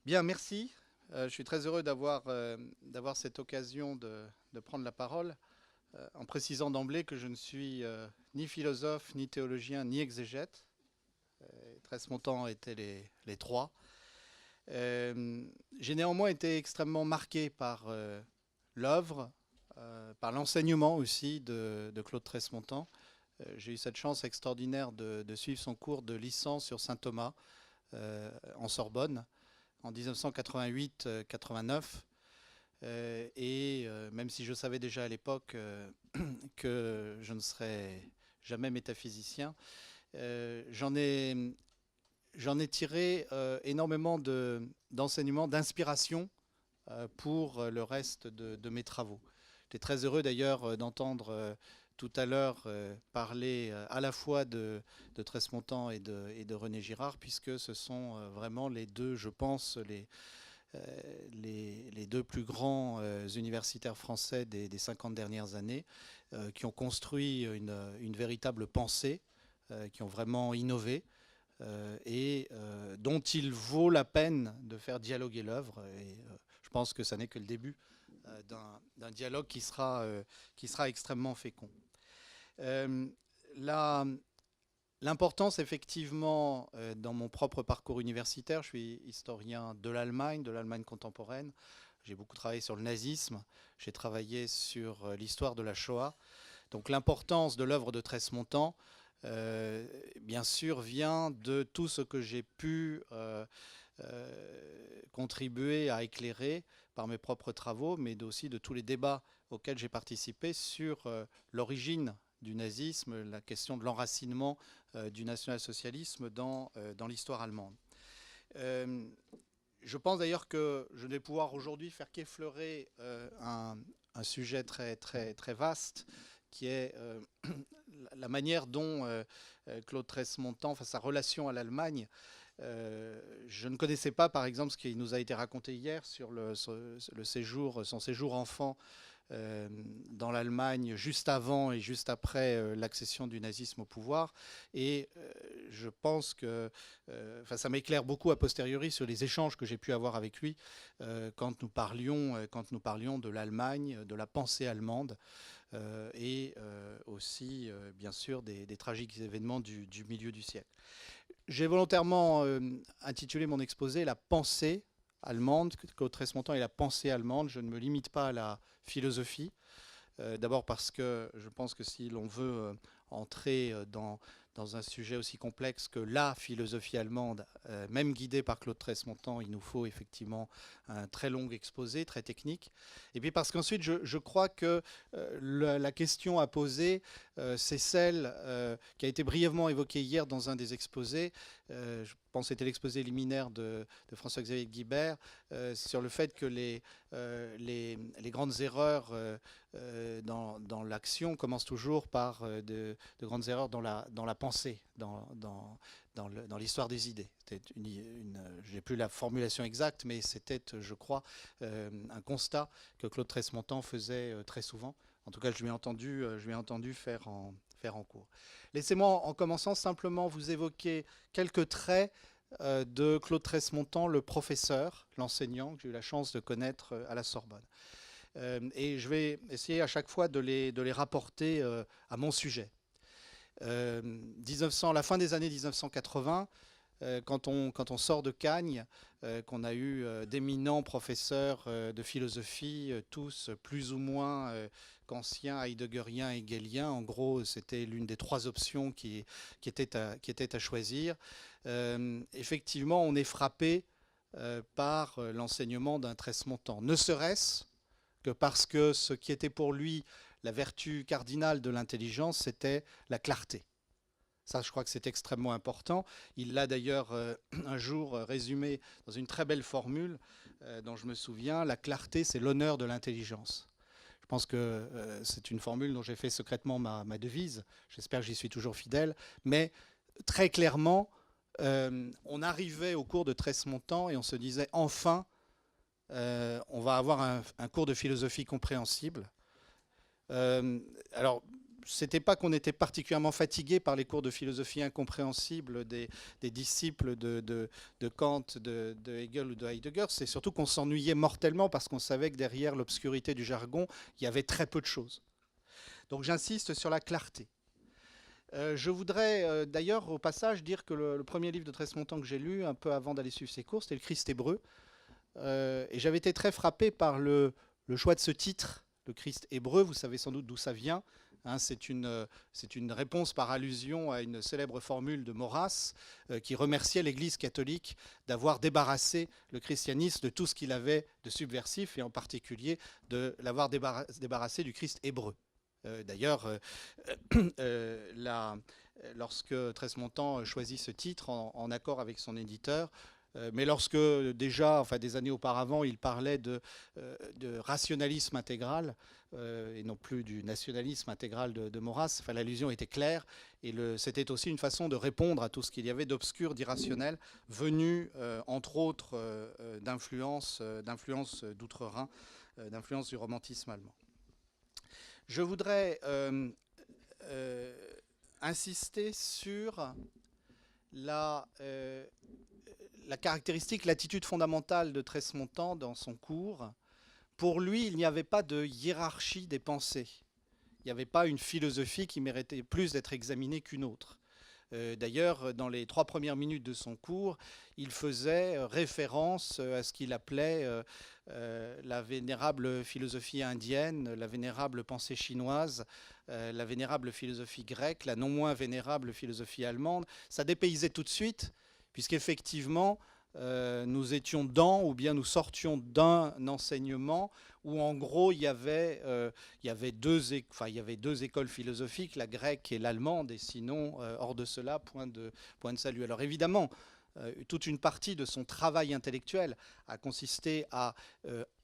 Bien, merci. Je suis très heureux d'avoir cette occasion de prendre la parole, en précisant d'emblée que je ne suis ni philosophe, ni théologien, ni exégète. Tresmontant étaient les trois. Euh, j'ai néanmoins été extrêmement marqué par l'œuvre, par l'enseignement aussi de Claude Tresmontant. J'ai eu cette chance extraordinaire de suivre son cours de licence sur saint Thomas en Sorbonne en 1988-89. Et même si je savais déjà à l'époque que je ne serais jamais métaphysicien, j'en ai tiré énormément d'enseignements, d'inspiration pour le reste de mes travaux. J'étais très heureux d'ailleurs d'entendre tout à l'heure parler à la fois de Tresmontant et de René Girard, puisque ce sont vraiment les deux, je pense, les deux plus grands universitaires français des 50 dernières années, qui ont construit une véritable pensée, qui ont vraiment innové, et dont il vaut la peine de faire dialoguer l'œuvre. Et je pense que ça n'est que le début d'un dialogue qui sera extrêmement fécond. Euh, la, L'importance, effectivement, dans mon propre parcours universitaire, je suis historien de l'Allemagne contemporaine. J'ai beaucoup travaillé sur le nazisme, j'ai travaillé sur l'histoire de la Shoah. Donc l'importance de l'œuvre de Tresmontant, bien sûr, vient de tout ce que j'ai pu contribuer à éclairer par mes propres travaux, mais aussi de tous les débats auxquels j'ai participé sur l'origine du nazisme, la question de l'enracinement du national-socialisme dans l'histoire allemande. Euh, je pense d'ailleurs que je vais pouvoir aujourd'hui faire qu'effleurer un sujet très, très, très vaste qui est la manière dont Claude Tresmontant, enfin, sa relation à l'Allemagne. Je ne connaissais pas, par exemple, ce qui nous a été raconté hier sur le séjour, son séjour enfant euh, dans l'Allemagne juste avant et juste après l'accession du nazisme au pouvoir. Et je pense que ça m'éclaire beaucoup a posteriori sur les échanges que j'ai pu avoir avec lui quand nous parlions de l'Allemagne, de la pensée allemande et aussi, bien sûr, des tragiques événements du milieu du siècle. J'ai volontairement intitulé mon exposé La pensée allemande, Claude Tresmontant et la pensée allemande. Je ne me limite pas à la philosophie. D'abord parce que je pense que si l'on veut entrer dans un sujet aussi complexe que la philosophie allemande, même guidée par Claude Tresmontant, il nous faut effectivement un très long exposé, très technique. Et puis parce qu'ensuite, je crois que la question à poser, c'est celle qui a été brièvement évoquée hier dans un des exposés. Je pense que c'était l'exposé liminaire de François-Xavier Guibert sur le fait que les grandes erreurs dans l'action commence toujours par de grandes erreurs dans la pensée, dans l'histoire des idées. Je n'ai plus la formulation exacte, mais c'était, je crois, un constat que Claude Tresmontant faisait très souvent. En tout cas, je lui ai entendu faire en cours. Laissez-moi, en commençant, simplement vous évoquer quelques traits de Claude Tresmontant, le professeur, l'enseignant que j'ai eu la chance de connaître à la Sorbonne. Et je vais essayer à chaque fois de les rapporter à mon sujet. 1900, la fin des années 1980, quand on sort de Cagnes, qu'on a eu d'éminents professeurs de philosophie, tous plus ou moins kantiens, heideggeriens, hegeliens. En gros, c'était l'une des trois options qui était à choisir. Effectivement, on est frappé par l'enseignement d'un Tresmontant. Ne serait-ce que parce que ce qui était pour lui la vertu cardinale de l'intelligence, c'était la clarté. Ça, je crois que c'est extrêmement important. Il l'a d'ailleurs un jour résumé dans une très belle formule dont je me souviens. La clarté, c'est l'honneur de l'intelligence. Je pense que c'est une formule dont j'ai fait secrètement ma devise. J'espère que j'y suis toujours fidèle. Mais très clairement, on arrivait au cours de Tresmontant et on se disait enfin, on va avoir un cours de philosophie compréhensible. Alors, c'était pas qu'on était particulièrement fatigué par les cours de philosophie incompréhensibles des disciples de Kant, de Hegel ou de Heidegger, c'est surtout qu'on s'ennuyait mortellement parce qu'on savait que derrière l'obscurité du jargon, il y avait très peu de choses. Donc j'insiste sur la clarté. Je voudrais d'ailleurs au passage dire que le premier livre de Tresmontan que j'ai lu un peu avant d'aller suivre ses cours, c'était le Christ hébreu. Et j'avais été très frappé par le choix de ce titre, le Christ hébreu. Vous savez sans doute d'où ça vient. Hein, c'est une réponse par allusion à une célèbre formule de Maurras qui remerciait l'Église catholique d'avoir débarrassé le christianisme de tout ce qu'il avait de subversif et en particulier de l'avoir débarrassé du Christ hébreu. D'ailleurs, lorsque Tresmontan choisit ce titre en accord avec son éditeur, mais lorsque déjà, enfin des années auparavant, il parlait de rationalisme intégral et non plus du nationalisme intégral de Maurras, enfin, l'allusion était claire et c'était aussi une façon de répondre à tout ce qu'il y avait d'obscur, d'irrationnel, venu entre autres d'influence d'outre-Rhin, d'influence du romantisme allemand. Je voudrais insister sur la caractéristique, l'attitude fondamentale de Tresmontan dans son cours. Pour lui, il n'y avait pas de hiérarchie des pensées. Il n'y avait pas une philosophie qui méritait plus d'être examinée qu'une autre. D'ailleurs, dans les 3 premières minutes de son cours, il faisait référence à ce qu'il appelait la vénérable philosophie indienne, la vénérable pensée chinoise, la vénérable philosophie grecque, la non moins vénérable philosophie allemande. Ça dépaysait tout de suite, puisqu'effectivement, nous étions dans, ou bien nous sortions d'un enseignement où en gros il y avait deux écoles philosophiques, la grecque et l'allemande, et sinon hors de cela, point de salut. Alors évidemment, toute une partie de son travail intellectuel a consisté à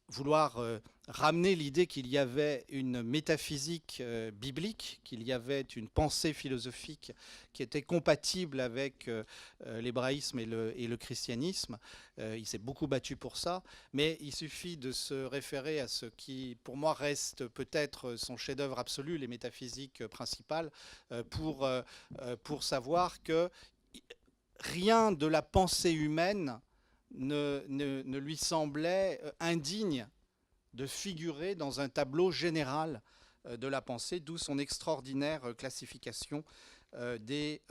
vouloir ramener l'idée qu'il y avait une métaphysique biblique, qu'il y avait une pensée philosophique qui était compatible avec l'hébraïsme et le christianisme. Il s'est beaucoup battu pour ça, mais il suffit de se référer à ce qui, pour moi, reste peut-être son chef-d'œuvre absolu, les métaphysiques principales, pour savoir que rien de la pensée humaine ne lui semblait indigne de figurer dans un tableau général de la pensée, d'où son extraordinaire classification des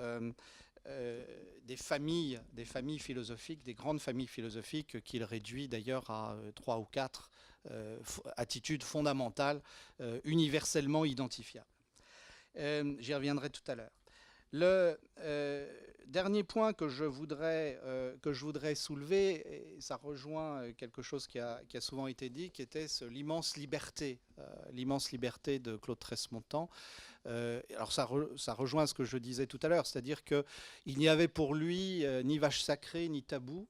familles philosophiques, des grandes familles philosophiques qu'il réduit d'ailleurs à 3 ou 4 attitudes fondamentales universellement identifiables. J'y reviendrai tout à l'heure. Le dernier point que je voudrais soulever, et ça rejoint quelque chose qui a souvent été dit, qui était l'immense liberté de Claude Tresmontan. Alors ça rejoint ce que je disais tout à l'heure, c'est-à-dire qu'il n'y avait pour lui ni vache sacrée ni tabou.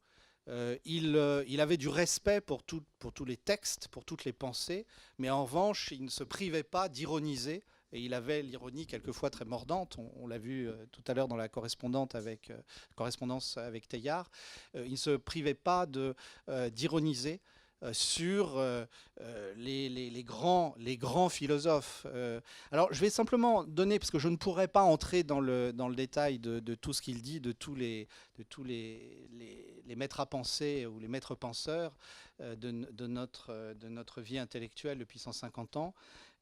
Il avait du respect pour tous les textes, pour toutes les pensées, mais en revanche, il ne se privait pas d'ironiser. Et il avait l'ironie quelquefois très mordante, on l'a vu tout à l'heure dans la correspondance avec Teilhard. Il ne se privait pas d'ironiser sur les grands philosophes. Alors je vais simplement donner, parce que je ne pourrais pas entrer dans le détail de tout ce qu'il dit, de tous les maîtres à penser ou les maîtres penseurs de notre vie intellectuelle depuis 150 ans.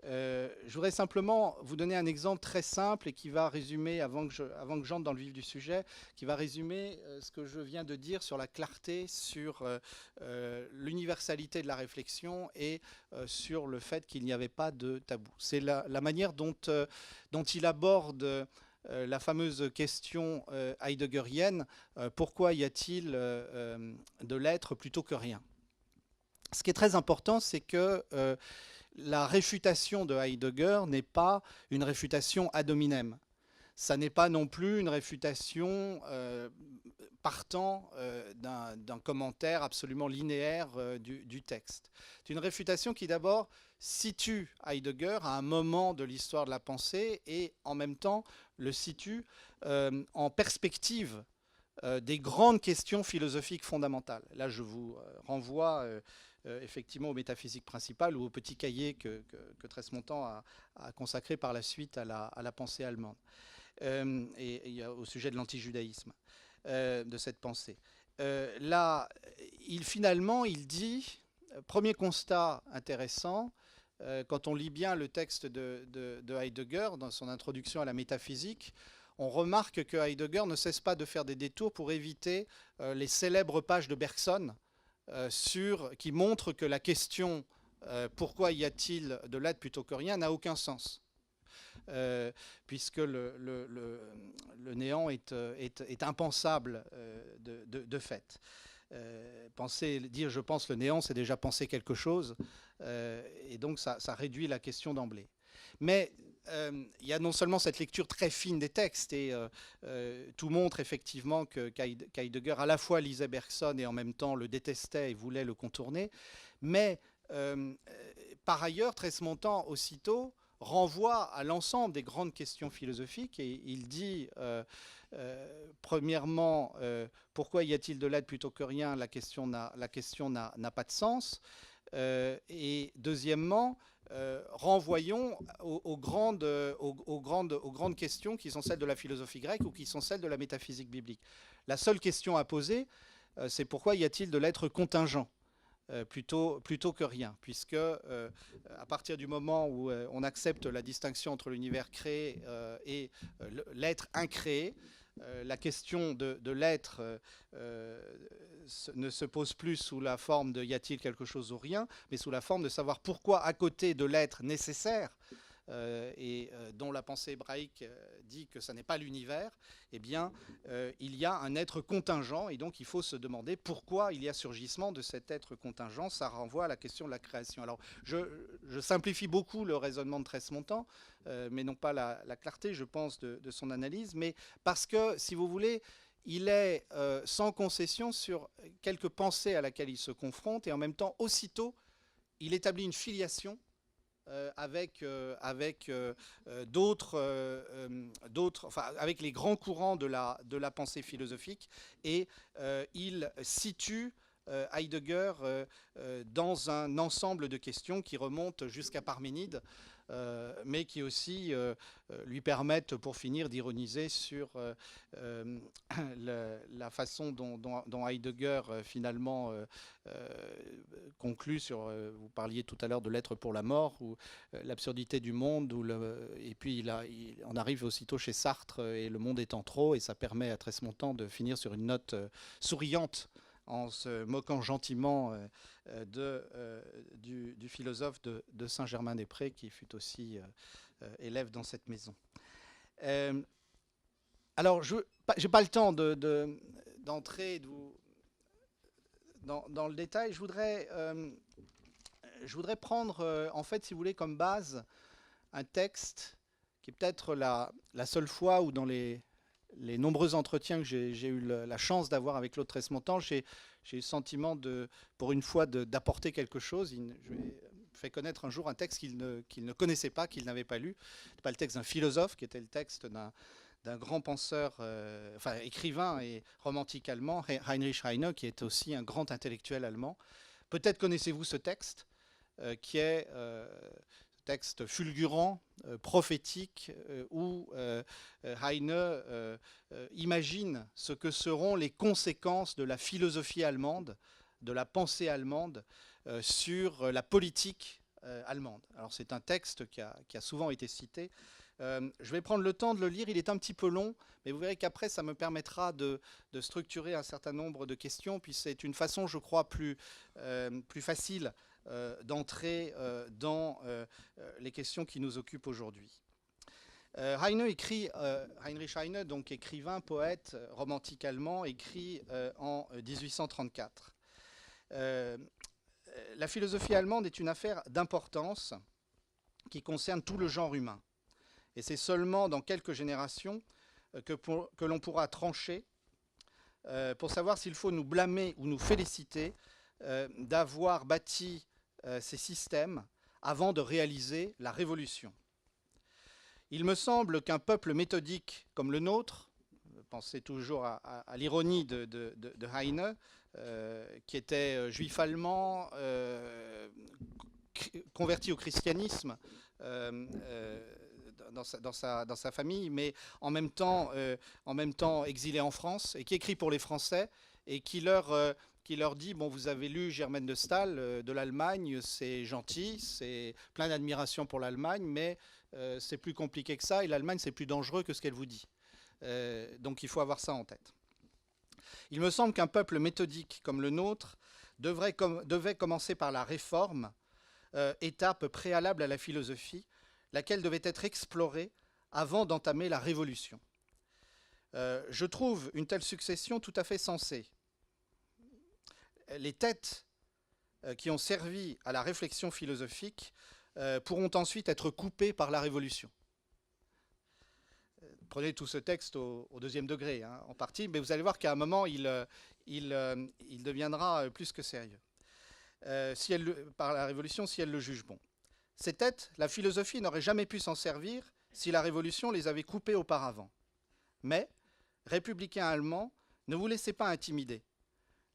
Je voudrais simplement vous donner un exemple très simple et qui va résumer, avant que j'entre dans le vif du sujet, qui va résumer ce que je viens de dire sur la clarté, sur l'universalité de la réflexion et sur le fait qu'il n'y avait pas de tabou. C'est la manière dont il aborde la fameuse question heideggerienne, pourquoi y a-t-il de l'être plutôt que rien? Ce qui est très important, c'est que la réfutation de Heidegger n'est pas une réfutation ad hominem. Ça n'est pas non plus une réfutation partant d'un commentaire absolument linéaire du texte. C'est une réfutation qui d'abord situe Heidegger à un moment de l'histoire de la pensée et en même temps le situe en perspective des grandes questions philosophiques fondamentales. Là, je vous renvoie effectivement aux métaphysiques principales ou au petit cahier que Tresmontan a consacré par la suite à la pensée allemande, et au sujet de l'antijudaïsme, de cette pensée. Là, finalement, il dit, premier constat intéressant, quand on lit bien le texte de Heidegger dans son introduction à la métaphysique, on remarque que Heidegger ne cesse pas de faire des détours pour éviter les célèbres pages de Bergson qui montrent que la question pourquoi y a-t-il de l'être plutôt que rien n'a aucun sens. Puisque le néant est impensable de fait. Dire je pense le néant, c'est déjà penser quelque chose, et donc ça réduit la question d'emblée. Mais il y a non seulement cette lecture très fine des textes, et tout montre effectivement qu'Heidegger à la fois lisait Bergson et en même temps le détestait et voulait le contourner, mais par ailleurs, Tresmontan aussitôt renvoie à l'ensemble des grandes questions philosophiques, et il dit premièrement, pourquoi y a-t-il de l'être plutôt que rien? La question n'a pas de sens. Et deuxièmement, renvoyons aux grandes questions qui sont celles de la philosophie grecque ou qui sont celles de la métaphysique biblique. La seule question à poser, c'est pourquoi y a-t-il de l'être contingent plutôt que rien, puisque à partir du moment où on accepte la distinction entre l'univers créé et l'être incréé, la question de l'être ne se pose plus sous la forme de y a-t-il quelque chose ou rien, mais sous la forme de savoir pourquoi à côté de l'être nécessaire, dont la pensée hébraïque dit que ça n'est pas l'univers, eh bien, il y a un être contingent, et donc il faut se demander pourquoi il y a surgissement de cet être contingent. Ça renvoie à la question de la création. Alors, je simplifie beaucoup le raisonnement de Tresmontan, mais non pas la clarté, je pense, de son analyse, mais parce que, si vous voulez, il est sans concession sur quelques pensées à laquelle il se confronte, et en même temps, aussitôt, il établit une filiation avec les grands courants de la pensée philosophique, et il situe Heidegger dans un ensemble de questions qui remontent jusqu'à Parménide, mais qui aussi lui permettent, pour finir, d'ironiser sur la façon dont Heidegger finalement conclut sur, vous parliez tout à l'heure de l'être pour la mort, ou l'absurdité du monde, et puis on arrive aussitôt chez Sartre, et le monde étant trop, et ça permet à Tresmontan de finir sur une note souriante, en se moquant gentiment du philosophe de Saint-Germain-des-Prés, qui fut aussi élève dans cette maison. Alors, je n'ai pas le temps d'entrer dans le détail. Je voudrais prendre, en fait, si vous voulez, comme base, un texte qui est peut-être la seule fois où, dans les nombreux entretiens que j'ai eu la chance d'avoir avec Claude Tresmontan, j'ai eu le sentiment, pour une fois, d'apporter quelque chose. Je lui ai fait connaître un jour un texte qu'il ne connaissait pas, qu'il n'avait pas lu. Ce n'était pas le texte d'un philosophe, qui était le texte d'un grand penseur, écrivain et romantique allemand, Heinrich Heine, qui est aussi un grand intellectuel allemand. Peut-être connaissez-vous ce texte, qui est texte fulgurant, prophétique, où Heine imagine ce que seront les conséquences de la philosophie allemande, de la pensée allemande, sur la politique allemande. Alors c'est un texte qui a souvent été cité. Je vais prendre le temps de le lire, il est un petit peu long, mais vous verrez qu'après ça me permettra de structurer un certain nombre de questions, puis c'est une façon, je crois, plus facile d'entrer dans les questions qui nous occupent aujourd'hui. Heinrich Heine, donc écrivain, poète, romantique allemand, écrit en 1834. La philosophie allemande est une affaire d'importance qui concerne tout le genre humain. Et c'est seulement dans quelques générations que l'on pourra trancher pour savoir s'il faut nous blâmer ou nous féliciter d'avoir bâti ces systèmes avant de réaliser la révolution. Il me semble qu'un peuple méthodique comme le nôtre, pensez toujours à l'ironie de Heine, qui était juif allemand, converti au christianisme dans sa famille, mais en même temps exilé en France, et qui écrit pour les Français, et qui leur dit, bon, vous avez lu Germaine de Staël de l'Allemagne, c'est gentil, c'est plein d'admiration pour l'Allemagne, mais c'est plus compliqué que ça, et l'Allemagne, c'est plus dangereux que ce qu'elle vous dit. Donc il faut avoir ça en tête. Il me semble qu'un peuple méthodique comme le nôtre devait commencer par la réforme, étape préalable à la philosophie, laquelle devait être explorée avant d'entamer la révolution. Je trouve une telle succession tout à fait sensée. Les têtes qui ont servi à la réflexion philosophique pourront ensuite être coupées par la révolution. Prenez tout ce texte au deuxième degré, hein, en partie, mais vous allez voir qu'à un moment, il deviendra plus que sérieux. Par la révolution, si elle le juge bon. Ces têtes, la philosophie n'aurait jamais pu s'en servir si la révolution les avait coupées auparavant. Mais, républicains allemands, ne vous laissez pas intimider.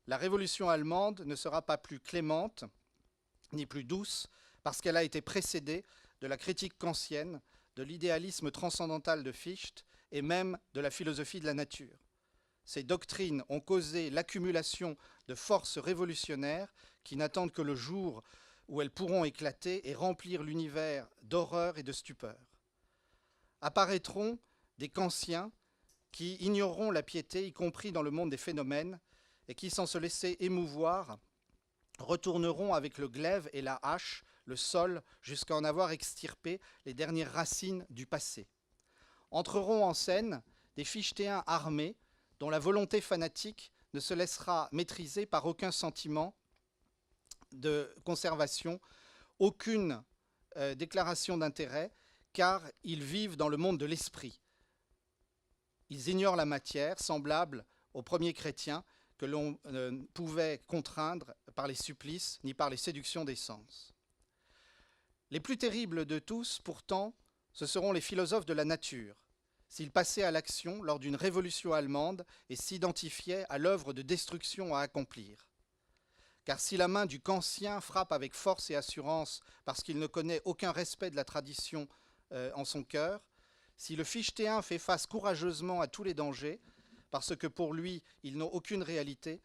La révolution allemande ne sera pas plus clémente, ni plus douce, parce qu'elle a été précédée de la critique kantienne, de l'idéalisme transcendantal de Fichte et même de la philosophie de la nature. Ces doctrines ont causé l'accumulation de forces révolutionnaires qui n'attendent que le jour où elles pourront éclater et remplir l'univers d'horreur et de stupeur. Apparaîtront des kantiens qui ignoreront la piété, y compris dans le monde des phénomènes, et qui, sans se laisser émouvoir, retourneront avec le glaive et la hache le sol jusqu'à en avoir extirpé les dernières racines du passé. Entreront en scène des fichtéens armés dont la volonté fanatique ne se laissera maîtriser par aucun sentiment de conservation, aucune déclaration d'intérêt, car ils vivent dans le monde de l'esprit. Ils ignorent la matière, semblable aux premiers chrétiens que l'on pouvait contraindre par les supplices ni par les séductions des sens. Les plus terribles de tous, pourtant, ce seront les philosophes de la nature, s'ils passaient à l'action lors d'une révolution allemande et s'identifiaient à l'œuvre de destruction à accomplir. Car si la main du kantien frappe avec force et assurance parce qu'il ne connaît aucun respect de la tradition en son cœur, si le fichtéen fait face courageusement à tous les dangers, parce que pour lui, ils n'ont aucune réalité,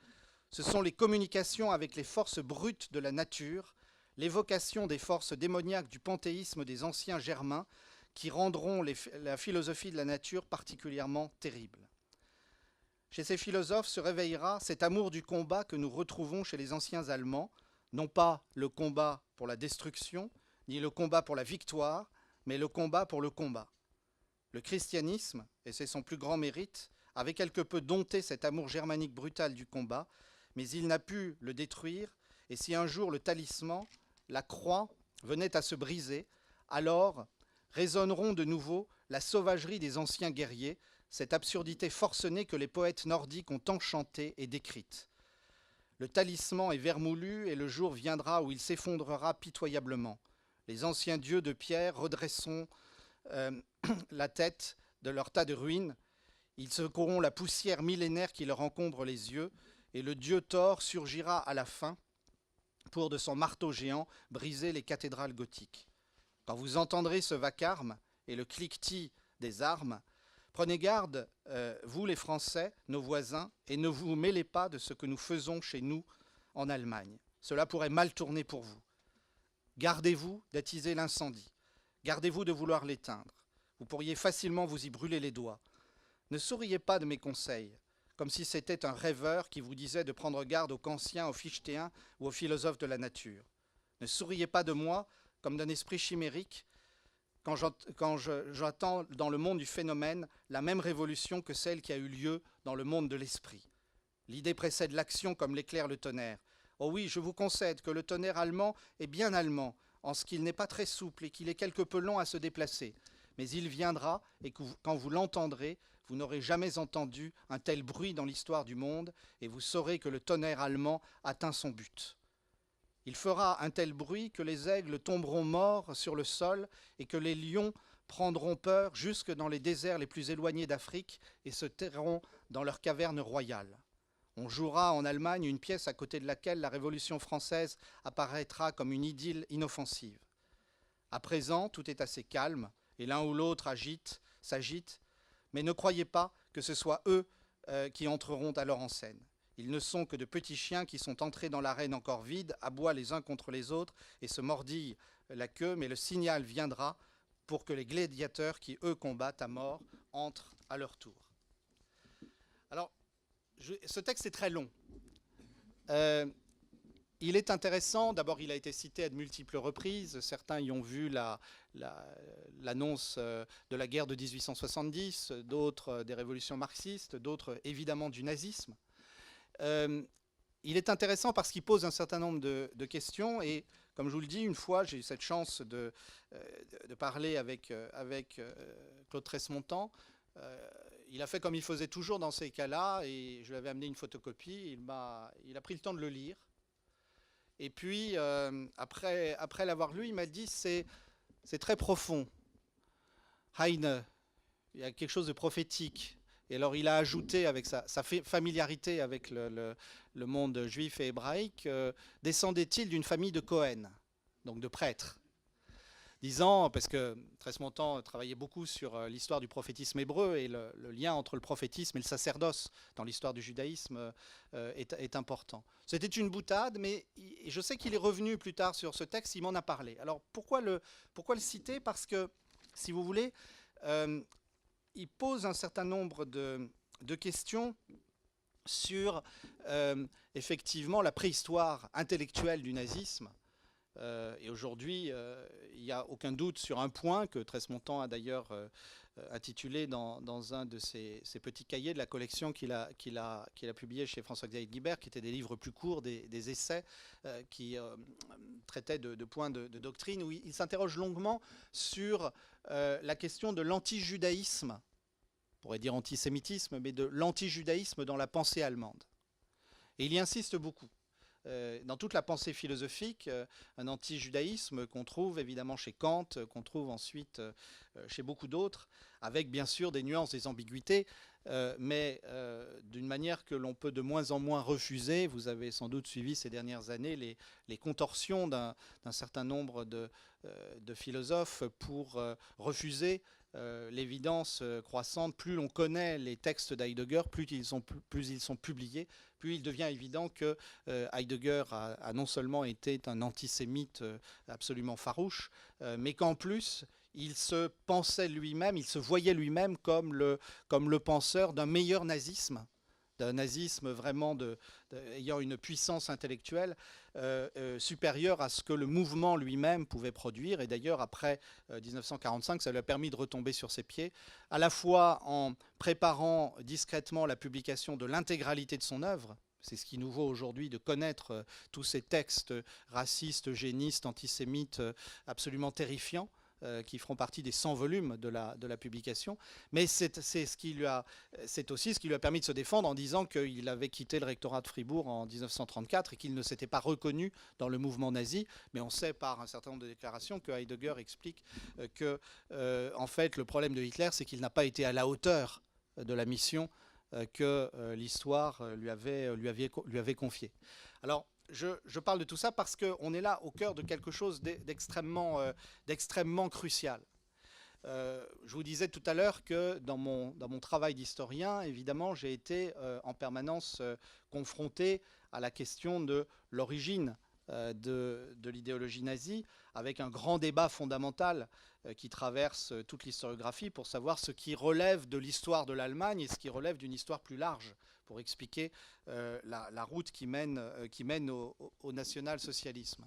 ce sont les communications avec les forces brutes de la nature, l'évocation des forces démoniaques du panthéisme des anciens germains qui rendront la philosophie de la nature particulièrement terrible. Chez ces philosophes se réveillera cet amour du combat que nous retrouvons chez les anciens Allemands, non pas le combat pour la destruction, ni le combat pour la victoire, mais le combat pour le combat. Le christianisme, et c'est son plus grand mérite, avait quelque peu dompté cet amour germanique brutal du combat, mais il n'a pu le détruire, et si un jour le talisman, la croix, venait à se briser, alors résonneront de nouveau la sauvagerie des anciens guerriers, cette absurdité forcenée que les poètes nordiques ont tant chantée et décrite. Le talisman est vermoulu et le jour viendra où il s'effondrera pitoyablement. Les anciens dieux de pierre redresseront la tête de leur tas de ruines. Ils secoueront la poussière millénaire qui leur encombre les yeux et le dieu Thor surgira à la fin pour de son marteau géant briser les cathédrales gothiques. Quand vous entendrez ce vacarme et le cliquetis des armes, prenez garde, vous les Français, nos voisins, et ne vous mêlez pas de ce que nous faisons chez nous en Allemagne. Cela pourrait mal tourner pour vous. Gardez-vous d'attiser l'incendie. Gardez-vous de vouloir l'éteindre. Vous pourriez facilement vous y brûler les doigts. Ne souriez pas de mes conseils, comme si c'était un rêveur qui vous disait de prendre garde aux kantiens, aux fichtéens ou aux philosophes de la nature. Ne souriez pas de moi comme d'un esprit chimérique quand j'attends dans le monde du phénomène la même révolution que celle qui a eu lieu dans le monde de l'esprit. L'idée précède l'action comme l'éclair le tonnerre. Oh oui, je vous concède que le tonnerre allemand est bien allemand, en ce qu'il n'est pas très souple et qu'il est quelque peu long à se déplacer. Mais il viendra, et quand vous l'entendrez, vous n'aurez jamais entendu un tel bruit dans l'histoire du monde, et vous saurez que le tonnerre allemand atteint son but. Il fera un tel bruit que les aigles tomberont morts sur le sol, et que les lions prendront peur jusque dans les déserts les plus éloignés d'Afrique et se tairont dans leurs cavernes royales. On jouera en Allemagne une pièce à côté de laquelle la Révolution française apparaîtra comme une idylle inoffensive. À présent, tout est assez calme, et l'un ou l'autre s'agite, mais ne croyez pas que ce soit eux qui entreront alors en scène. Ils ne sont que de petits chiens qui sont entrés dans l'arène encore vide, aboient les uns contre les autres et se mordillent la queue, mais le signal viendra pour que les gladiateurs qui, eux, combattent à mort, entrent à leur tour. Alors, ce texte est très long. Il est intéressant, d'abord il a été cité à de multiples reprises, certains y ont vu l'annonce de la guerre de 1870, d'autres des révolutions marxistes, d'autres évidemment du nazisme. Il est intéressant parce qu'il pose un certain nombre de questions et comme je vous le dis, une fois j'ai eu cette chance de parler avec Claude Tresmontant. Il a fait comme il faisait toujours dans ces cas-là et je lui avais amené une photocopie, il a pris le temps de le lire. Et puis, après l'avoir lu, il m'a dit c'est très profond. Heine, il y a quelque chose de prophétique. Et alors, il a ajouté, avec sa familiarité avec le monde juif et hébraïque, descendait-il d'une famille de Cohen, donc de prêtres, disant, parce que Tresmontant travaillait beaucoup sur l'histoire du prophétisme hébreu et le lien entre le prophétisme et le sacerdoce dans l'histoire du judaïsme est important. C'était une boutade, mais je sais qu'il est revenu plus tard sur ce texte, il m'en a parlé. Alors pourquoi le citer? Parce que, si vous voulez, il pose un certain nombre de questions sur effectivement la préhistoire intellectuelle du nazisme. Et aujourd'hui, il n'y a aucun doute sur un point que Tresmontant a d'ailleurs intitulé dans un de ses petits cahiers de la collection qu'il a publié chez François-Xavier Guibert, qui étaient des livres plus courts, des essais qui traitaient de points de doctrine, où il s'interroge longuement sur la question de l'anti-judaïsme, on pourrait dire antisémitisme, mais de l'anti-judaïsme dans la pensée allemande. Et il y insiste beaucoup. Dans toute la pensée philosophique, un anti-judaïsme qu'on trouve évidemment chez Kant, qu'on trouve ensuite chez beaucoup d'autres, avec bien sûr des nuances, des ambiguïtés, mais d'une manière que l'on peut de moins en moins refuser. Vous avez sans doute suivi ces dernières années les contorsions d'un certain nombre de philosophes pour refuser l'évidence croissante. Plus l'on connaît les textes d'Heidegger, plus ils sont publiés, plus il devient évident que Heidegger a non seulement été un antisémite absolument farouche, mais qu'en plus, il se pensait lui-même, il se voyait lui-même comme le penseur d'un meilleur nazisme, d'un nazisme vraiment ayant une puissance intellectuelle supérieure à ce que le mouvement lui-même pouvait produire. Et d'ailleurs, après 1945, ça lui a permis de retomber sur ses pieds, à la fois en préparant discrètement la publication de l'intégralité de son œuvre. C'est ce qui nous vaut aujourd'hui de connaître tous ces textes racistes, eugénistes, antisémites, absolument terrifiants, qui feront partie des 100 volumes de la publication. Mais c'est aussi ce qui lui a permis de se défendre en disant qu'il avait quitté le rectorat de Fribourg en 1934 et qu'il ne s'était pas reconnu dans le mouvement nazi. Mais on sait par un certain nombre de déclarations que Heidegger explique que, en fait, le problème de Hitler, c'est qu'il n'a pas été à la hauteur de la mission que l'histoire lui avait confiée. Alors, je parle de tout ça parce qu'on est là au cœur de quelque chose d'extrêmement crucial. Je vous disais tout à l'heure que dans mon travail d'historien, évidemment, j'ai été en permanence confronté à la question de l'origine de l'idéologie nazie, avec un grand débat fondamental qui traverse toute l'historiographie pour savoir ce qui relève de l'histoire de l'Allemagne et ce qui relève d'une histoire plus large, pour expliquer la route qui mène au national-socialisme.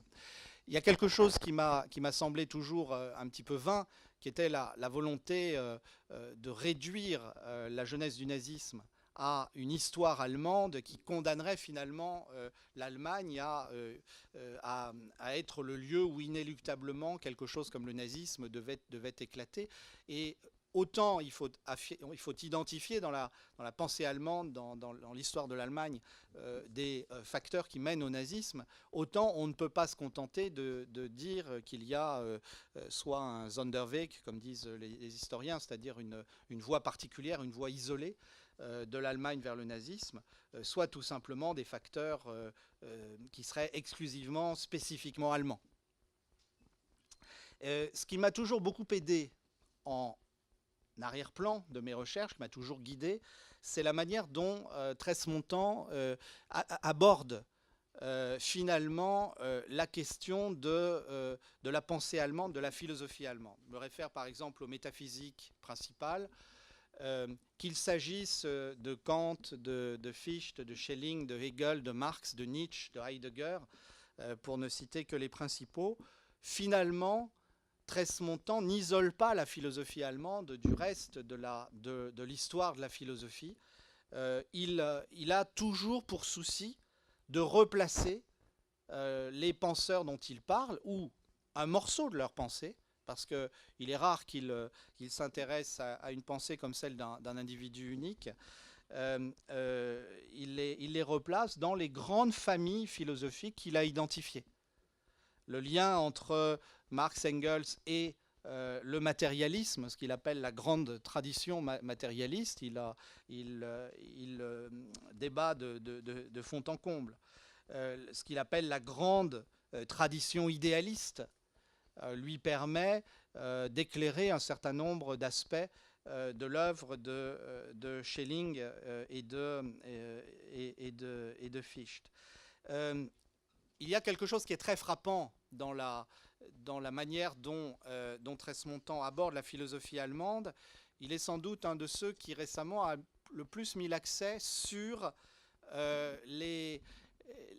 Il y a quelque chose qui m'a semblé toujours un petit peu vain, qui était la volonté de réduire la jeunesse du nazisme à une histoire allemande qui condamnerait finalement l'Allemagne à être le lieu où inéluctablement quelque chose comme le nazisme devait éclater. Et autant il faut identifier dans la pensée allemande, dans l'histoire de l'Allemagne, des facteurs qui mènent au nazisme, autant on ne peut pas se contenter de dire qu'il y a soit un Sonderweg, comme disent les historiens, c'est-à-dire une voie particulière, une voie isolée de l'Allemagne vers le nazisme, soit tout simplement des facteurs qui seraient exclusivement, spécifiquement allemands. Ce qui m'a toujours beaucoup aidé en arrière-plan de mes recherches, qui m'a toujours guidé, c'est la manière dont Très-Montan aborde finalement la question de la pensée allemande, de la philosophie allemande. Je me réfère par exemple aux métaphysiques principales, qu'il s'agisse de Kant, de Fichte, de Schelling, de Hegel, de Marx, de Nietzsche, de Heidegger, pour ne citer que les principaux. Finalement, Très-Montan n'isole pas la philosophie allemande du reste de l'histoire de la philosophie. Il a toujours pour souci de replacer les penseurs dont il parle, ou un morceau de leur pensée, parce qu'il est rare qu'il s'intéresse à une pensée comme celle d'un individu unique. Il les replace dans les grandes familles philosophiques qu'il a identifiées. Le lien entre Marx, Engels et le matérialisme, ce qu'il appelle la grande tradition matérialiste, il débat de fond en comble. Ce qu'il appelle la grande tradition idéaliste lui permet d'éclairer un certain nombre d'aspects de l'œuvre de Schelling et de Fichte. Il y a quelque chose qui est très frappant dans la manière dont Très-Montan aborde la philosophie allemande. Il est sans doute un de ceux qui récemment a le plus mis l'accent sur les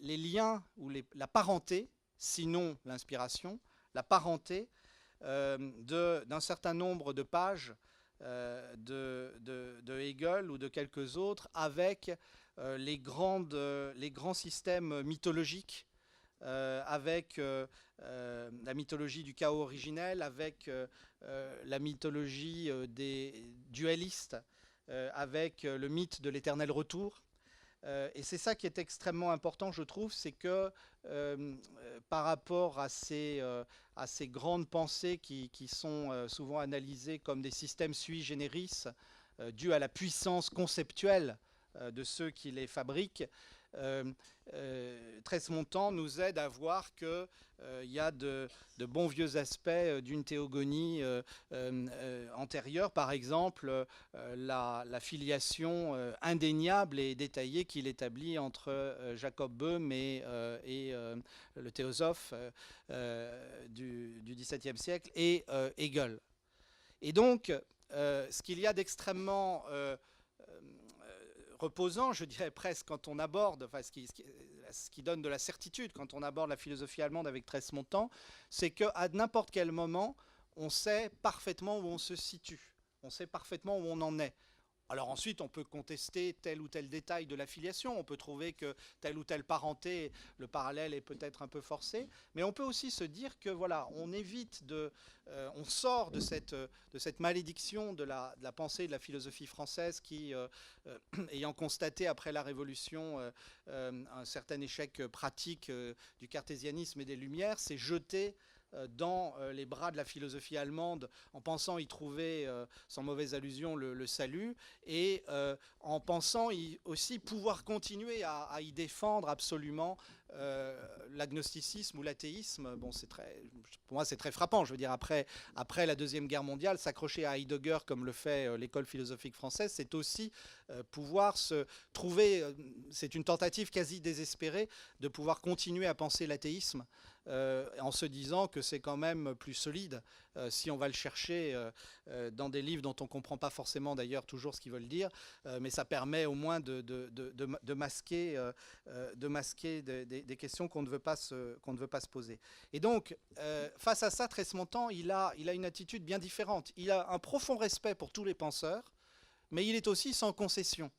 liens ou la parenté, sinon l'inspiration, la parenté d'un certain nombre de pages de Hegel ou de quelques autres avec les grands systèmes mythologiques, avec la mythologie du chaos originel, avec la mythologie des dualistes, avec le mythe de l'éternel retour. Et c'est ça qui est extrêmement important, je trouve, c'est que par rapport à ces grandes pensées qui sont souvent analysées comme des systèmes sui generis, dus à la puissance conceptuelle de ceux qui les fabriquent, Très-Montan nous aide à voir qu'il y a de bons vieux aspects d'une théogonie antérieure, par exemple la filiation indéniable et détaillée qu'il établit entre Jacob Böhm et le théosophe du XVIIe siècle et Hegel. Et donc, ce qu'il y a d'extrêmement reposant, je dirais presque, quand on aborde, enfin, ce qui donne de la certitude quand on aborde la philosophie allemande avec Très-Montan, c'est qu'à n'importe quel moment, on sait parfaitement où on se situe, on sait parfaitement où on en est. Alors ensuite, on peut contester tel ou tel détail de la filiation, on peut trouver que telle ou telle parenté, le parallèle est peut-être un peu forcé, mais on peut aussi se dire que voilà, on évite on sort de cette malédiction de la pensée de la philosophie française qui, ayant constaté après la Révolution un certain échec pratique du cartésianisme et des Lumières, s'est jeté dans les bras de la philosophie allemande en pensant y trouver, sans mauvaise allusion, le salut, et en pensant aussi pouvoir continuer à y défendre absolument l'agnosticisme ou l'athéisme. Bon, pour moi, c'est très frappant. Je veux dire, après la Deuxième Guerre mondiale, s'accrocher à Heidegger comme le fait l'école philosophique française, c'est aussi pouvoir se trouver, c'est une tentative quasi désespérée de pouvoir continuer à penser l'athéisme en se disant que c'est quand même plus solide si on va le chercher dans des livres dont on ne comprend pas forcément d'ailleurs toujours ce qu'ils veulent dire, mais ça permet au moins de masquer des questions qu'on ne veut pas se poser. Et donc, face à ça, Très-Montan, il a une attitude bien différente. Il a un profond respect pour tous les penseurs, mais il est aussi sans concession.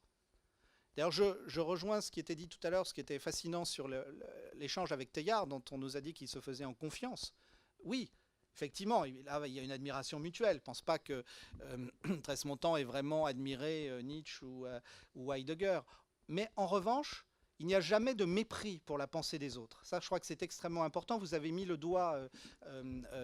D'ailleurs, je rejoins ce qui était dit tout à l'heure, ce qui était fascinant sur l'échange avec Teilhard, dont on nous a dit qu'il se faisait en confiance. Oui, effectivement, là, il y a une admiration mutuelle. Je ne pense pas que Tresmontan ait vraiment admiré Nietzsche ou Heidegger. Mais en revanche, il n'y a jamais de mépris pour la pensée des autres. Ça, je crois que c'est extrêmement important. Vous avez mis le doigt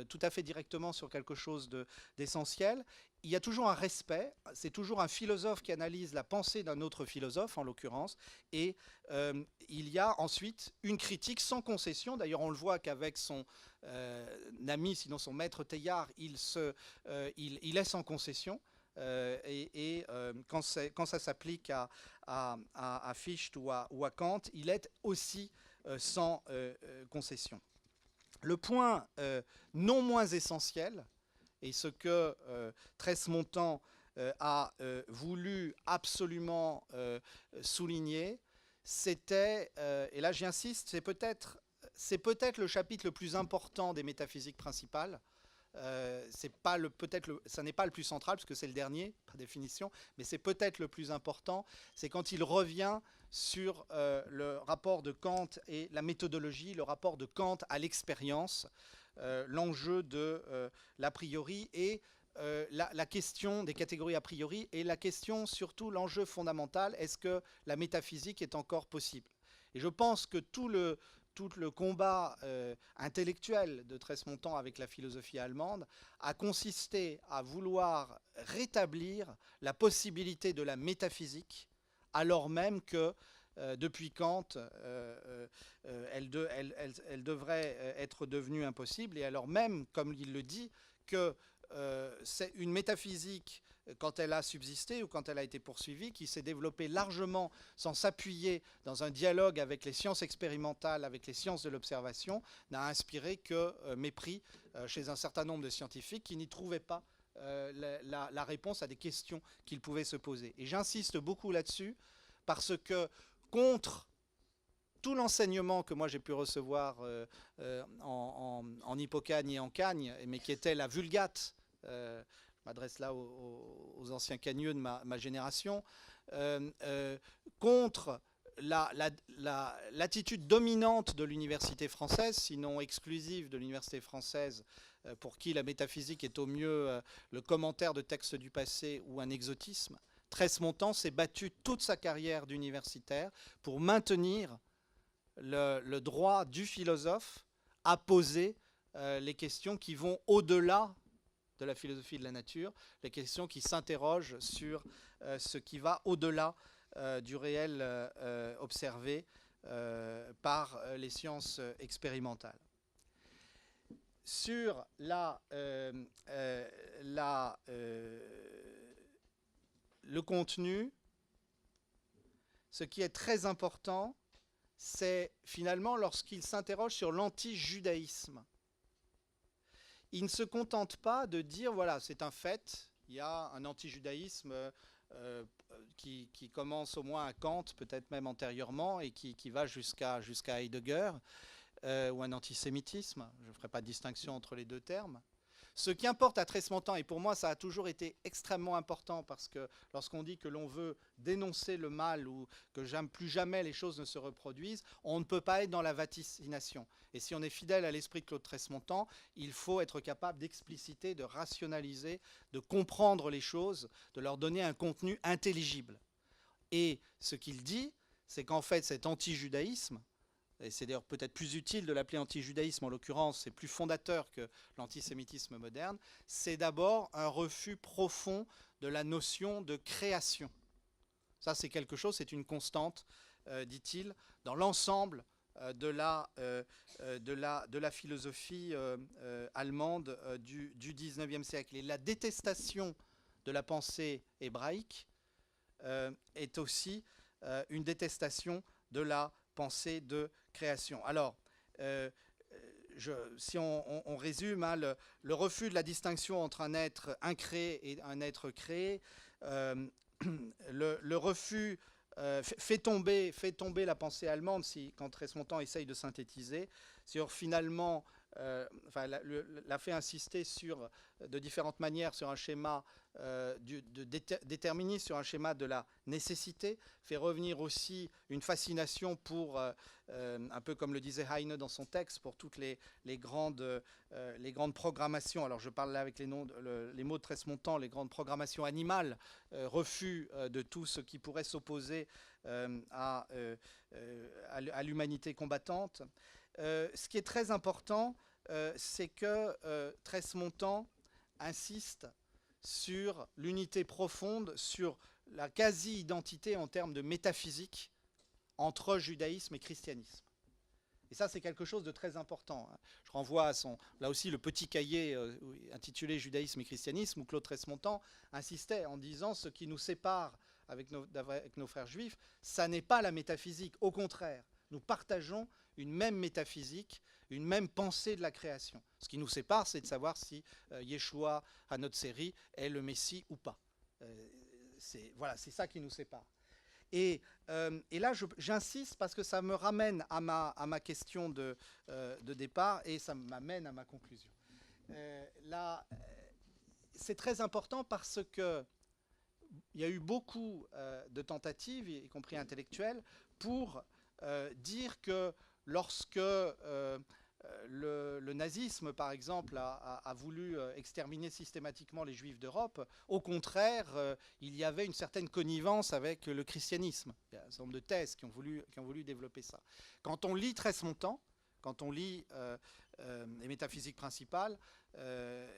tout à fait directement sur quelque chose d'essentiel. Il y a toujours un respect. C'est toujours un philosophe qui analyse la pensée d'un autre philosophe, en l'occurrence. Et il y a ensuite une critique sans concession. D'ailleurs, on le voit qu'avec son ami, sinon son maître Teilhard, il est sans concession. Quand ça s'applique à Fichte ou à Kant, il est aussi sans concession. Le point non moins essentiel, et ce que Tresmontan a voulu absolument souligner, c'était, et là j'y insiste, c'est peut-être le chapitre le plus important des métaphysiques principales. Ça n'est pas le plus central, parce que c'est le dernier, par définition, mais c'est peut-être le plus important. C'est quand il revient sur le rapport de Kant et la méthodologie, le rapport de Kant à l'expérience, l'enjeu de l'a priori et la question des catégories a priori, et la question, surtout l'enjeu fondamental, est-ce que la métaphysique est encore possible? Et je pense que tout le combat intellectuel de Tresmontan avec la philosophie allemande a consisté à vouloir rétablir la possibilité de la métaphysique, alors même que depuis Kant, elle devrait être devenue impossible, et alors même, comme il le dit, que c'est une métaphysique, quand elle a subsisté ou quand elle a été poursuivie, qui s'est développée largement sans s'appuyer dans un dialogue avec les sciences expérimentales, avec les sciences de l'observation, n'a inspiré que mépris chez un certain nombre de scientifiques qui n'y trouvaient pas la réponse à des questions qu'ils pouvaient se poser. Et j'insiste beaucoup là-dessus, parce que contre tout l'enseignement que moi j'ai pu recevoir en Hippocagne et en Cagne, mais qui était la Vulgate, je m'adresse là aux anciens cagneux de ma génération, contre l'attitude dominante de l'université française, sinon exclusive de l'université française, pour qui la métaphysique est au mieux le commentaire de textes du passé ou un exotisme. Tresmontan s'est battu toute sa carrière d'universitaire pour maintenir le droit du philosophe à poser les questions qui vont au-delà de la philosophie de la nature, les questions qui s'interrogent sur ce qui va au-delà du réel observé par les sciences expérimentales. Sur le contenu, ce qui est très important, c'est finalement lorsqu'il s'interroge sur l'anti-judaïsme. Il ne se contente pas de dire, voilà, c'est un fait, il y a un anti-judaïsme qui commence au moins à Kant, peut-être même antérieurement, et qui va jusqu'à Heidegger, ou un antisémitisme. Je ne ferai pas de distinction entre les deux termes. Ce qui importe à Tresmontan, et pour moi ça a toujours été extrêmement important, parce que lorsqu'on dit que l'on veut dénoncer le mal ou que plus jamais les choses ne se reproduisent, on ne peut pas être dans la vaticination. Et si on est fidèle à l'esprit de Claude Tresmontan, il faut être capable d'expliciter, de rationaliser, de comprendre les choses, de leur donner un contenu intelligible. Et ce qu'il dit, c'est qu'en fait cet anti-judaïsme, et c'est d'ailleurs peut-être plus utile de l'appeler anti-judaïsme en l'occurrence, c'est plus fondateur que l'antisémitisme moderne, c'est d'abord un refus profond de la notion de création. Ça c'est quelque chose, c'est une constante, dit-il, dans l'ensemble de la philosophie allemande du XIXe siècle. Et la détestation de la pensée hébraïque est aussi une détestation de la pensée de création. Alors, si on résume, hein, le refus de la distinction entre un être incréé et un être créé, le refus fait tomber la pensée allemande, quand Tresmontan essaye de synthétiser, sur finalement enfin, l'a fait insister sur, de différentes manières sur un schéma déterministe, sur un schéma de la nécessité, fait revenir aussi une fascination pour, un peu comme le disait Heine dans son texte, pour toutes les grandes programmations. Alors je parle là avec les mots de Tresmontant, les grandes programmations animales, refus de tout ce qui pourrait s'opposer à l'humanité combattante. Ce qui est très important, c'est que Tresmontant insiste sur l'unité profonde, sur la quasi-identité en termes de métaphysique entre judaïsme et christianisme. Et ça, c'est quelque chose de très important. Je renvoie à là aussi, le petit cahier intitulé Judaïsme et christianisme, où Claude Tresmontant insistait en disant ce qui nous sépare avec nos frères juifs, ça n'est pas la métaphysique. Au contraire, nous partageons une même métaphysique, une même pensée de la création. Ce qui nous sépare, c'est de savoir si Yeshua HaNotseri est le Messie ou pas. Voilà, c'est ça qui nous sépare. Et là, j'insiste parce que ça me ramène à ma question de départ et ça m'amène à ma conclusion. Là, c'est très important parce que il y a eu beaucoup de tentatives, y compris intellectuelles, pour dire que lorsque le nazisme, par exemple, a voulu exterminer systématiquement les juifs d'Europe, au contraire, il y avait une certaine connivence avec le christianisme. Il y a un certain nombre de thèses qui ont voulu développer ça. Quand on lit Tresmontant, quand on lit les métaphysiques principales,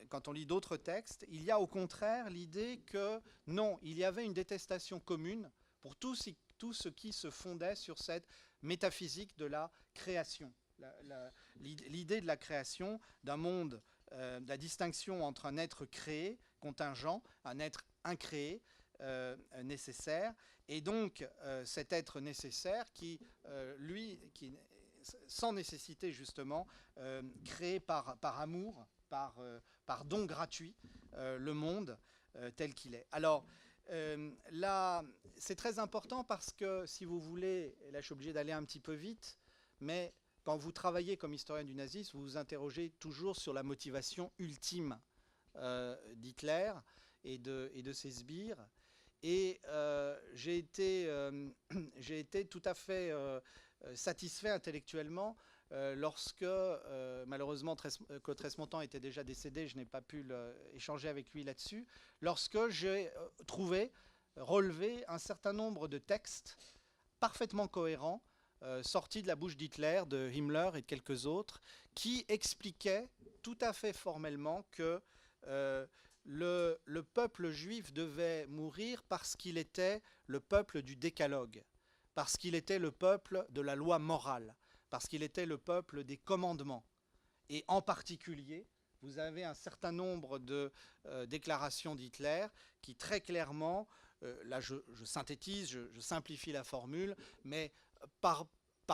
quand on lit d'autres textes, il y a au contraire l'idée que non, il y avait une détestation commune pour tout ce qui se fondait sur cette métaphysique de la création. L'idée de la création d'un monde, de la distinction entre un être créé, contingent, un être incréé, nécessaire, et donc cet être nécessaire qui, sans nécessité justement, créé par amour, par don gratuit, le monde tel qu'il est. Alors, là, c'est très important parce que, si vous voulez, et là je suis obligé d'aller un petit peu vite, mais quand vous travaillez comme historien du nazisme, vous vous interrogez toujours sur la motivation ultime d'Hitler et de ses sbires. Et j'ai été tout à fait satisfait intellectuellement lorsque, malheureusement, Claude Tresmontant était déjà décédé, je n'ai pas pu échanger avec lui là-dessus, lorsque j'ai relevé un certain nombre de textes parfaitement cohérents, sortis de la bouche d'Hitler, de Himmler et de quelques autres, qui expliquaient tout à fait formellement que le peuple juif devait mourir parce qu'il était le peuple du décalogue, parce qu'il était le peuple de la loi morale, parce qu'il était le peuple des commandements. Et en particulier, vous avez un certain nombre de déclarations d'Hitler qui très clairement, là je synthétise, je simplifie la formule, mais par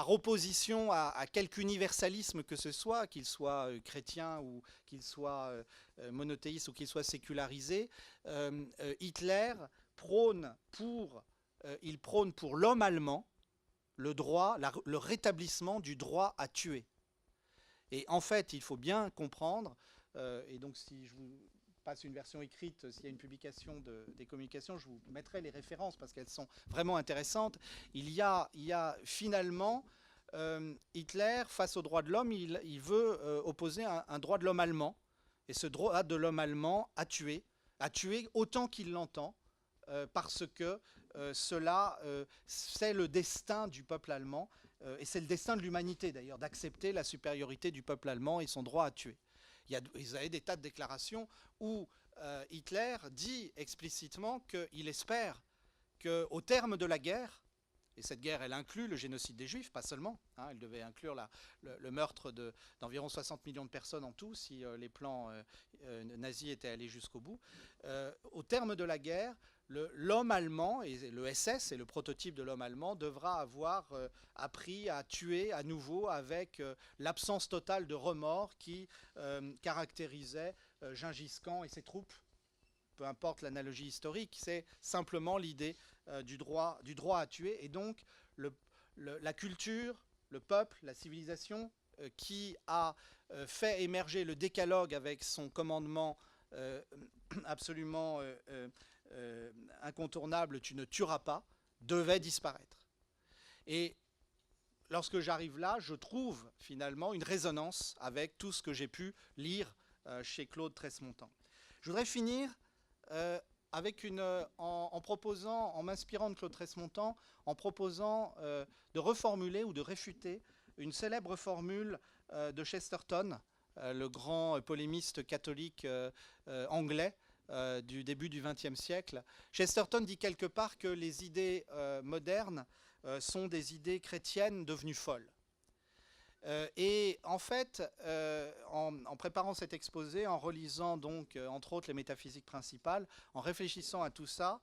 opposition à quelque universalisme que ce soit, qu'il soit chrétien ou qu'il soit monothéiste ou qu'il soit sécularisé, Hitler prône pour l'homme allemand le droit, le rétablissement du droit à tuer. Et en fait, il faut bien comprendre, et donc si je vous passe une version écrite, s'il y a une publication des communications, je vous mettrai les références parce qu'elles sont vraiment intéressantes. Il y a finalement, Hitler, face au droit de l'homme, il veut opposer un droit de l'homme allemand. Et ce droit de l'homme allemand à tuer autant qu'il l'entend, parce que cela, c'est le destin du peuple allemand, et c'est le destin de l'humanité d'ailleurs, d'accepter la supériorité du peuple allemand et son droit à tuer. Vous avez des tas de déclarations où Hitler dit explicitement qu'il espère qu'au terme de la guerre, et cette guerre, elle inclut le génocide des Juifs, pas seulement, hein, elle devait inclure le meurtre d'environ 60 millions de personnes en tout, si les plans nazis étaient allés jusqu'au bout. Au terme de la guerre, l'homme allemand, et le SS est le prototype de l'homme allemand, devra avoir appris à tuer à nouveau avec l'absence totale de remords qui caractérisait Gengis Khan et ses troupes. Peu importe l'analogie historique, c'est simplement l'idée du droit à tuer. Et donc, la culture, le peuple, la civilisation qui a fait émerger le décalogue avec son commandement absolument incontournable, tu ne tueras pas, devait disparaître. Et lorsque j'arrive là, je trouve finalement une résonance avec tout ce que j'ai pu lire chez Claude Tresmontant. Je voudrais finir avec en proposant, en m'inspirant de Claude Tresmontant, en proposant de reformuler ou de réfuter une célèbre formule de Chesterton, le grand polémiste catholique anglais du début du XXe siècle. Chesterton dit quelque part que les idées modernes sont des idées chrétiennes devenues folles. Et en fait, en préparant cet exposé, en relisant donc entre autres les métaphysiques principales, en réfléchissant à tout ça,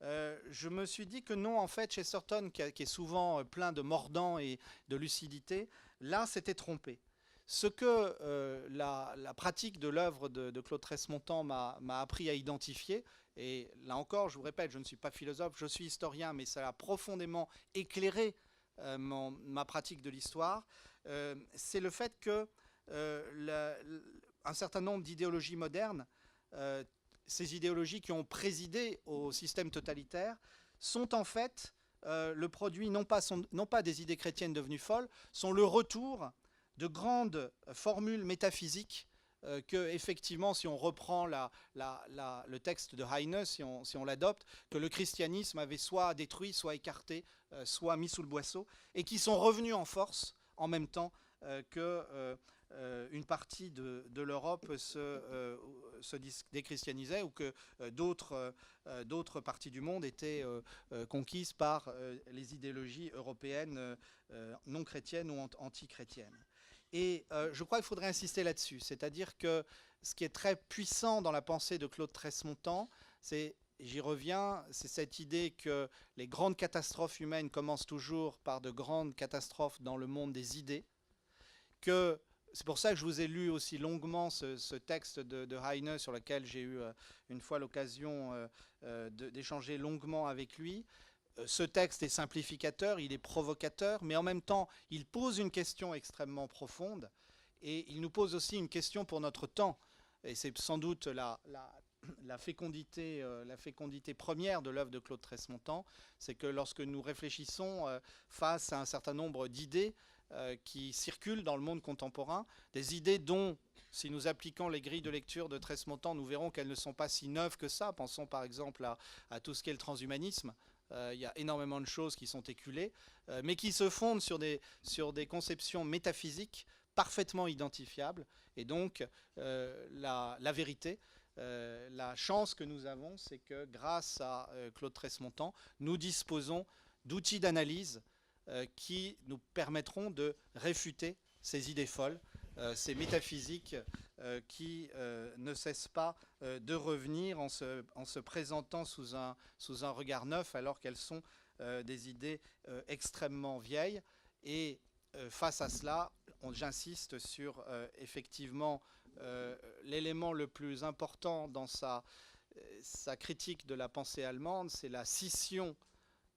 je me suis dit que non, en fait, Chesterton, qui est souvent plein de mordant et de lucidité, là, s'était trompé. Ce que la pratique de l'œuvre de Claude Tresmontant m'a appris à identifier, et là encore, je vous répète, je ne suis pas philosophe, je suis historien, mais ça a profondément éclairé ma pratique de l'histoire, c'est le fait que un certain nombre d'idéologies modernes, ces idéologies qui ont présidé au système totalitaire, sont en fait le produit non pas des idées chrétiennes devenues folles, sont le retour de grandes formules métaphysiques que, effectivement, si on reprend le texte de Heine, si on l'adopte, que le christianisme avait soit détruit, soit écarté, soit mis sous le boisseau, et qui sont revenus en force en même temps qu'une partie de l'Europe se déchristianisait, ou que d'autres parties du monde étaient conquises par les idéologies européennes non chrétiennes ou anti-chrétiennes. Et je crois qu'il faudrait insister là-dessus, c'est-à-dire que ce qui est très puissant dans la pensée de Claude Tresmontant, c'est, j'y reviens, c'est cette idée que les grandes catastrophes humaines commencent toujours par de grandes catastrophes dans le monde des idées, que c'est pour ça que je vous ai lu aussi longuement ce texte de Heine, sur lequel j'ai eu une fois l'occasion d'échanger longuement avec lui. Ce texte est simplificateur, il est provocateur, mais en même temps, il pose une question extrêmement profonde, et il nous pose aussi une question pour notre temps. Et c'est sans doute la fécondité première de l'œuvre de Claude Tresmontant, c'est que lorsque nous réfléchissons face à un certain nombre d'idées qui circulent dans le monde contemporain, des idées dont, si nous appliquons les grilles de lecture de Tresmontant, nous verrons qu'elles ne sont pas si neuves que ça. Pensons par exemple à tout ce qu'est le transhumanisme. Il y a énormément de choses qui sont éculées, mais qui se fondent sur des conceptions métaphysiques parfaitement identifiables. Et donc, la vérité, la chance que nous avons, c'est que grâce à Claude Tresmontant, nous disposons d'outils d'analyse qui nous permettront de réfuter ces idées folles, ces métaphysiques qui ne cessent pas de revenir en se présentant sous un regard neuf, alors qu'elles sont des idées extrêmement vieilles. Et face à cela, j'insiste sur effectivement l'élément le plus important dans sa critique de la pensée allemande, c'est la scission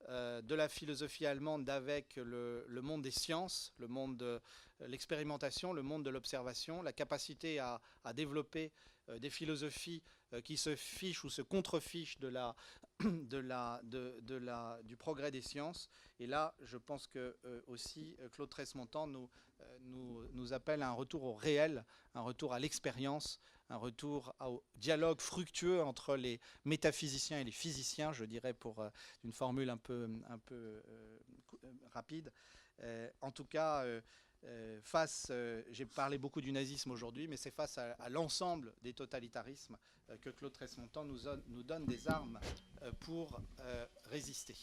de la philosophie allemande d'avec le monde des sciences, le monde de l'expérimentation, le monde de l'observation, la capacité à développer des philosophies qui se fichent ou se contrefichent du progrès des sciences. Et là, je pense que aussi Claude Tresmontant nous appelle à un retour au réel, un retour à l'expérience, un retour au dialogue fructueux entre les métaphysiciens et les physiciens, je dirais, pour une formule un peu rapide. En tout cas, j'ai parlé beaucoup du nazisme aujourd'hui, mais c'est face à l'ensemble des totalitarismes que Claude Tresmontant nous donne des armes pour résister.